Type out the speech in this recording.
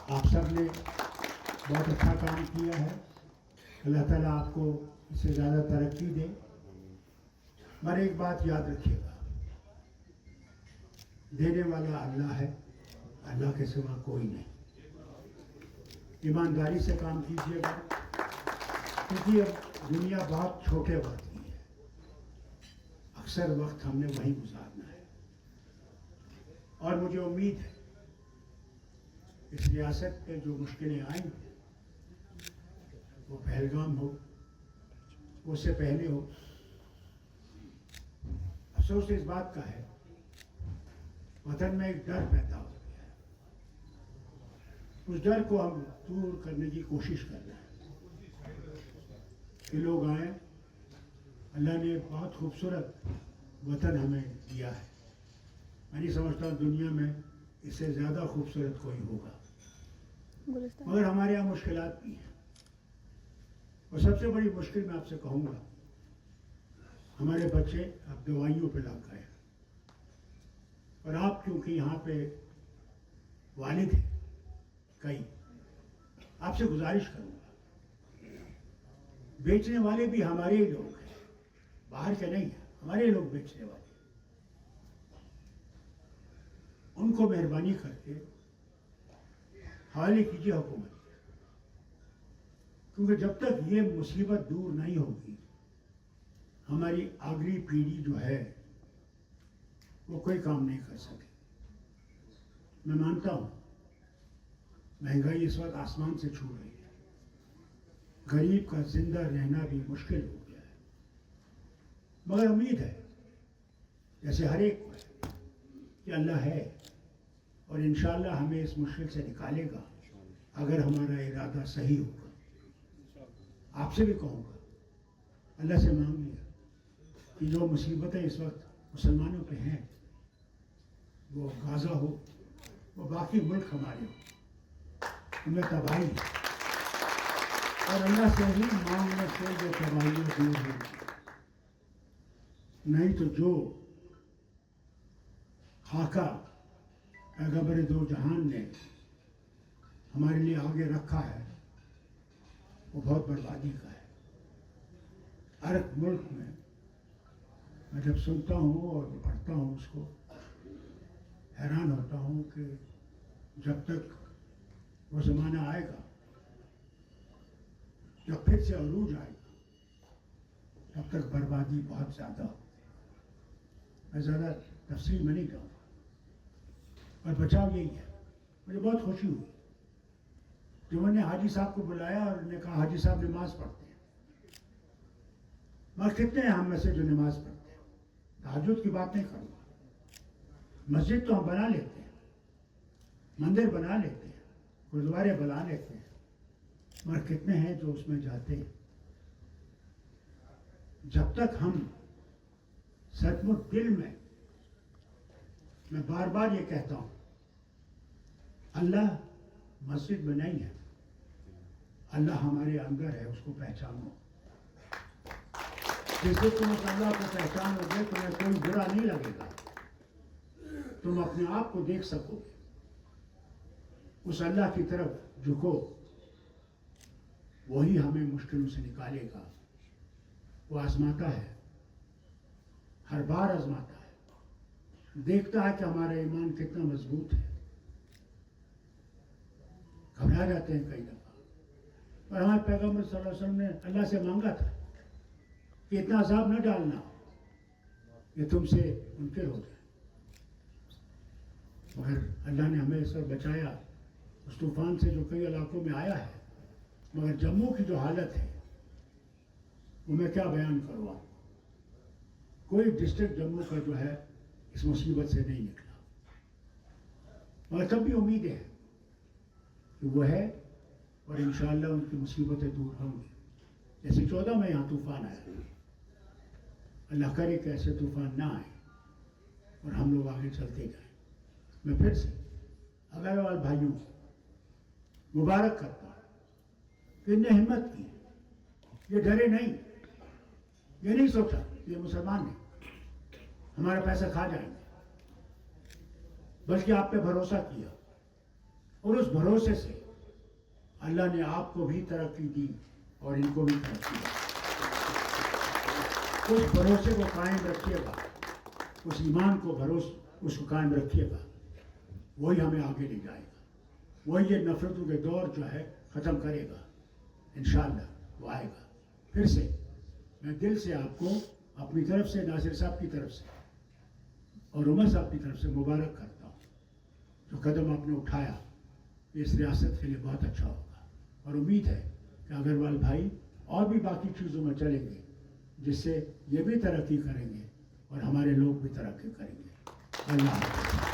آپ سب نے بہت اچھا کام کیا ہے. اللہ تعالیٰ آپ کو اس سے زیادہ ترقی دے. مگر ایک بات یاد رکھیے گا، دینے والا اللہ ہے، اللہ کے سوا کوئی نہیں. ایمانداری سے کام کیجیے گا، کیونکہ اب دنیا بہت چھوٹے وقت کی ہے. اکثر وقت ہم نے وہیں گزارنا ہے. اور مجھے امید ہے اس ریاست پہ جو مشکلیں آئیں وہ پہلگام ہو، اس سے پہلے ہو. افسوس اس بات کا ہے وطن میں ایک ڈر پیدا ہو گیا ہے. اس ڈر کو ہم دور کرنے کی کوشش کر رہے ہیں کہ لوگ آئیں. اللہ نے بہت خوبصورت وطن ہمیں دیا ہے. میں نہیں سمجھتا دنیا میں اس سے زیادہ خوبصورت کوئی ہوگا، مگر ہمارے یہاں مشکلات بھی ہیں. اور سب سے بڑی مشکل میں آپ سے کہوں گا، ہمارے بچے اب دوائیوں پہ لگ گئے. اور آپ کیونکہ یہاں پہ والد ہیں کئی، آپ سے گزارش کروں گا، بیچنے والے بھی ہمارے ہی لوگ ہیں، باہر کے نہیں ہیں، ہمارے لوگ بیچنے والے. ان کو مہربانی کر کے حوالے کیجیے حکومت، کیونکہ جب تک یہ مصیبت دور نہیں ہوگی ہماری اگلی پیڑھی جو ہے وہ کوئی کام نہیں کر سکے. میں مانتا ہوں مہنگائی اس وقت آسمان سے چھو رہی ہے، غریب کا زندہ رہنا بھی مشکل ہو گیا ہے. مگر امید ہے جیسے ہر ایک کو ہے کہ اللہ ہے اور انشاءاللہ ہمیں اس مشکل سے نکالے گا اگر ہمارا ارادہ صحیح ہوگا. آپ سے بھی کہوں گا، اللہ سے مانگ لیا کہ جو مصیبتیں اس وقت مسلمانوں پہ ہیں، وہ غازہ ہو، وہ باقی ملک ہمارے ہو، ان میں تباہی ہے. اور اللہ سے ہی مانگنے سے جو تباہیاں دور ہوگی. نہیں تو جو خاکہ پیغمبر دو جہان نے ہمارے لیے آگے رکھا ہے وہ بہت بربادی کا ہے. ہر ایک ملک میں جب سنتا ہوں اور پڑھتا ہوں اس کو حیران ہوتا ہوں کہ جب تک وہ زمانہ آئے گا جب پھر سے عروج آئے گا تب تک بربادی بہت زیادہ ہو. میں زیادہ تفصیل میں نہیں جاؤں گا، اور بچاؤ یہی ہے. مجھے بہت خوشی ہوئی جو انہوں نے حاجی صاحب کو بلایا اور انہوں نے کہا حاجی صاحب نماز پڑھتے ہیں. مگر کتنے ہیں ہم میں سے جو نماز پڑھتے ہیں؟ تہجد کی بات نہیں کروں گا. مسجد تو ہم بنا لیتے ہیں، مندر بنا لیتے ہیں، گرودوارے بنا لیتے ہیں، مگر کتنے ہیں جو اس میں جاتے ہیں؟ جب تک ہم سچ مچ دل میں بار بار یہ کہتا ہوں اللہ مسجد میں نہیں ہے، اللہ ہمارے اندر ہے، اس کو پہچانو. جیسے تم اس اللہ کو پہچانو گے تمہیں کوئی برا نہیں لگے گا، تم اپنے آپ کو دیکھ سکو گے. اس اللہ کی طرف جھکو، وہی ہمیں مشکلوں سے نکالے گا. وہ آزماتا ہے، ہر بار آزماتا ہے، دیکھتا ہے کہ ہمارا ایمان کتنا مضبوط ہے. گھبرا جاتے ہیں کئی دفعہ، اور ہمارے پیغمبر صلی اللہ علیہ وسلم نے اللہ سے مانگا تھا کہ اتنا عذاب نہ ڈالنا یہ تم سے منکر ہو جائے. مگر اللہ نے ہمیں اس وقت بچایا اس طوفان سے جو کئی علاقوں میں آیا ہے. مگر جموں کی جو حالت ہے وہ میں کیا بیان کروں. کوئی ڈسٹرکٹ جموں کا جو ہے اس مصیبت سے نہیں نکلا، مگر تب بھی امیدیں ہیں کہ وہ ہے اور انشاءاللہ ان کی مصیبتیں دور ہوں گی. جیسے 14 میں یہاں طوفان آیا، اللہ کرے کہ ایسے طوفان نہ آئے اور ہم لوگ آگے چلتے جائیں. میں پھر سے اگروال بھائیوں کو مبارک کرتا ہوں کہ انہیں ہمت کی، یہ ڈرے نہیں، یہ نہیں سوچا یہ مسلمان ہیں ہمارا پیسہ کھا جائیں گے، بلکہ آپ پہ بھروسہ کیا اور اس بھروسے سے اللہ نے آپ کو بھی ترقی دی اور ان کو بھی ترقی دی. اس بھروسے کو قائم رکھیے گا, اس ایمان کو اس کو قائم رکھیے گا, وہی ہمیں آگے لے جائے گا, وہی یہ نفرتوں کے دور جو ہے ختم کرے گا. انشاءاللہ وہ آئے گا. پھر سے میں دل سے آپ کو اپنی طرف سے, ناصر صاحب کی طرف سے اور عمر صاحب کی طرف سے مبارک کرتا ہوں. جو قدم آپ نے اٹھایا اس ریاست کے لیے بہت اچھا ہوگا, اور امید ہے کہ اگروال بھائی اور بھی باقی چیزوں میں چلیں گے جس سے یہ بھی ترقی کریں گے اور ہمارے لوگ بھی ترقی کریں گے. اللہ حافظ.